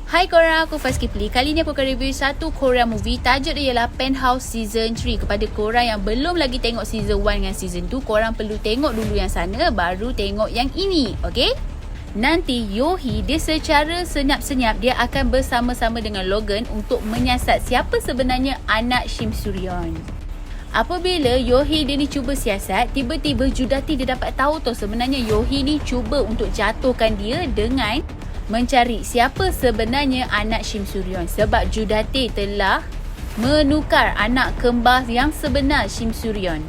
Hai korang, aku Faz Kipli. Kali ni aku akan review satu Korean movie. Tajuk dia ialah Penthouse Season 3. Kepada korang yang belum lagi tengok Season 1 dengan Season 2, korang perlu tengok dulu yang sana, baru tengok yang ini, okay? Nanti Yohee dia secara senyap-senyap dia akan bersama-sama dengan Logan untuk menyiasat siapa sebenarnya anak Shim Suryeon. Apabila Yohee dia ni cuba siasat, tiba-tiba Judati dia dapat tahu tau sebenarnya Yohee ni cuba untuk jatuhkan dia dengan mencari siapa sebenarnya anak Shim Suryeon, sebab Judati telah menukar anak kembar yang sebenar Shim Suryeon.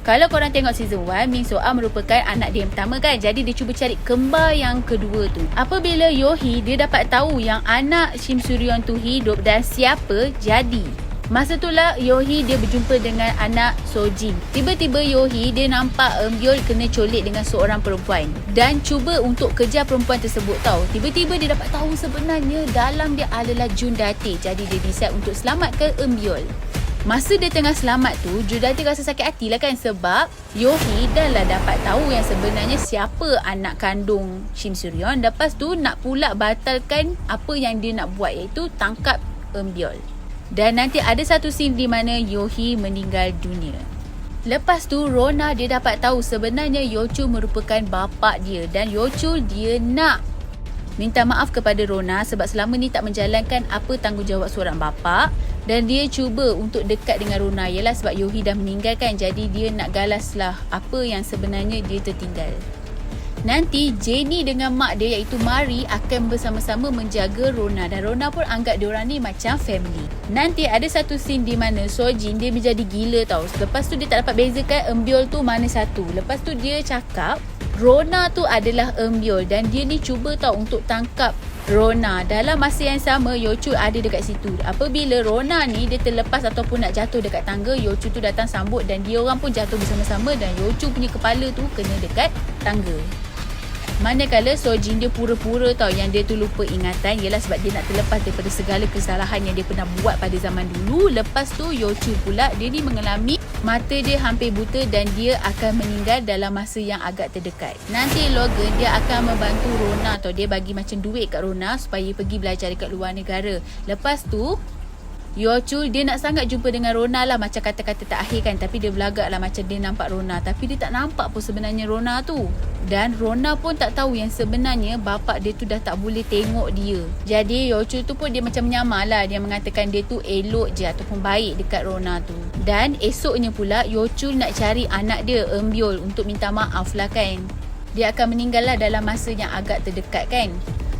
Kalau korang tengok season 1, Min So-ah merupakan anak dia yang pertama kan, jadi dia cuba cari kembar yang kedua tu. Apabila Yohee dia dapat tahu yang anak Shim Suryeon tu hidup dan siapa, jadi masa itulah Yohee dia berjumpa dengan anak Sojin. Tiba-tiba Yohee dia nampak Eun-Byul kena colik dengan seorang perempuan dan cuba untuk kejar perempuan tersebut tau. Tiba-tiba dia dapat tahu sebenarnya dalam dia adalah Judati. Jadi dia decide untuk selamatkan Eun-Byul. Masa dia tengah selamat tu, Judati rasa sakit hati lah kan, sebab Yohee dah lah dapat tahu yang sebenarnya siapa anak kandung Shim Suryeon. Lepas tu nak pula batalkan apa yang dia nak buat, iaitu tangkap Eun-Byul. Dan nanti ada satu scene di mana Yohee meninggal dunia. Lepas tu Rona dia dapat tahu sebenarnya Yeochul merupakan bapa dia, dan Yeochul dia nak minta maaf kepada Rona sebab selama ni tak menjalankan apa tanggungjawab seorang bapa, dan dia cuba untuk dekat dengan Rona ialah sebab Yohee dah meninggalkan, jadi dia nak galaslah apa yang sebenarnya dia tertinggal. Nanti Jennie dengan mak dia iaitu Mari akan bersama-sama menjaga Rona, dan Rona pun anggap diorang ni macam family. Nanti ada satu scene di mana Sojin dia menjadi gila tau. Lepas tu dia tak dapat bezakan Eun-Byul tu mana satu. Lepas tu dia cakap Rona tu adalah Eun-Byul, dan dia ni cuba tau untuk tangkap Rona. Dalam masa yang sama Yeochul ada dekat situ. Apabila Rona ni dia terlepas ataupun nak jatuh dekat tangga, Yeochul tu datang sambut dan dia orang pun jatuh bersama-sama, dan Yeochul punya kepala tu kena dekat tangga. Manakala Sojin dia pura-pura tau yang dia tu lupa ingatan, ialah sebab dia nak terlepas daripada segala kesalahan yang dia pernah buat pada zaman dulu. Lepas tu Yeochul pula dia ni mengalami mata dia hampir buta dan dia akan meninggal dalam masa yang agak terdekat. Nanti Logan dia akan membantu Rona tau, dia bagi macam duit kat Rona supaya pergi belajar dekat luar negara. Lepas tu Yeochul dia nak sangat jumpa dengan Rona lah, macam kata-kata tak akhir kan, tapi dia belagak lah macam dia nampak Rona, tapi dia tak nampak pun sebenarnya Rona tu. Dan Rona pun tak tahu yang sebenarnya bapa dia tu dah tak boleh tengok dia. Jadi Yeochul tu pun dia macam menyamar lah, dia mengatakan dia tu elok je ataupun baik dekat Rona tu. Dan esoknya pula Yeochul nak cari anak dia Eun-Byul untuk minta maaf lah kan. Dia akan meninggal lah dalam masa yang agak terdekat kan.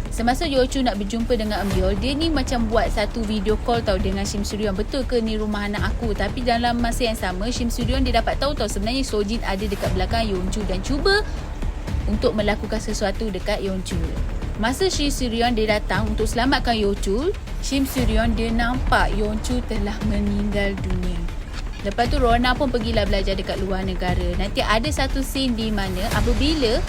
Semasa Yeochul nak berjumpa dengan Eun-Byul, dia ni macam buat satu video call tau dengan Shim Suryeon. Betul ke ni rumah anak aku? Tapi dalam masa yang sama Shim Suryeon dia dapat tahu tau sebenarnya Sojin ada dekat belakang Yeonchul dan cuba untuk melakukan sesuatu dekat Yeonchul. Masa Shim Suryeon dia datang untuk selamatkan Yeonchul, Shim Suryeon dia nampak Yeonchul telah meninggal dunia. Lepas tu Rona pun pergilah belajar dekat luar negara. Nanti ada satu scene di mana apabila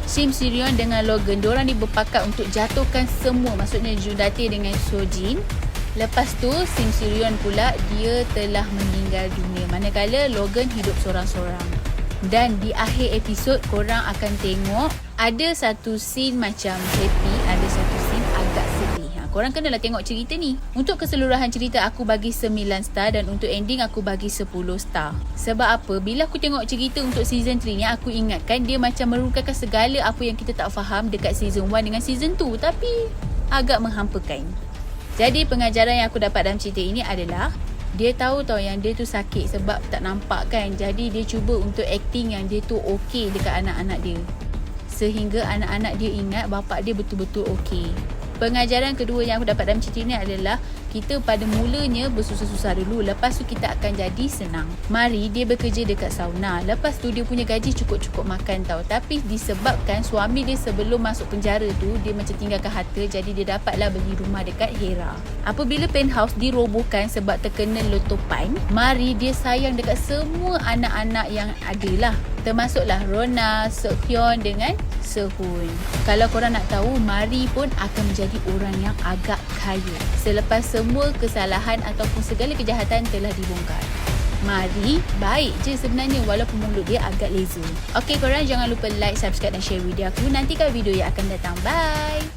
Shim Suryeon dengan Logan, diorang ni berpakat untuk jatuhkan semua, maksudnya Judati dengan Sojin. Lepas tu Shim Suryeon pula dia telah meninggal dunia, manakala Logan hidup seorang-seorang. Dan di akhir episod korang akan tengok ada satu scene macam happy, ada satu scene agak sedih. Korang kenalah tengok cerita ni. Untuk keseluruhan cerita aku bagi 9 star, dan untuk ending aku bagi 10 star. Sebab apa? Bila aku tengok cerita untuk season 3 ni, aku ingatkan dia macam merukakan segala apa yang kita tak faham dekat season 1 dengan season 2, tapi agak menghampakan. Jadi pengajaran yang aku dapat dalam cerita ini adalah dia tahu tau yang dia tu sakit sebab tak nampak kan. Jadi dia cuba untuk acting yang dia tu okey dekat anak-anak dia, sehingga anak-anak dia ingat bapa dia betul-betul okey. Pengajaran kedua yang aku dapat dalam cerita ni adalah kita pada mulanya bersusah-susah dulu, lepas tu kita akan jadi senang. Mari dia bekerja dekat sauna, lepas tu dia punya gaji cukup-cukup makan tau, tapi disebabkan suami dia sebelum masuk penjara tu dia macam tinggalkan harta, jadi dia dapatlah beli rumah dekat Hera. Apabila penthouse dirobohkan sebab terkena letupan, Mari dia sayang dekat semua anak-anak yang ada lah, termasuklah Rona, Seokhyun dengan Sehun. Kalau korang nak tahu, Mari pun akan menjadi orang yang agak kaya selepas semua kesalahan ataupun segala kejahatan telah dibongkar. Mari baik je sebenarnya walaupun mulut dia agak leza. Okey, korang jangan lupa like, subscribe dan share video aku. Nantikan video yang akan datang. Bye.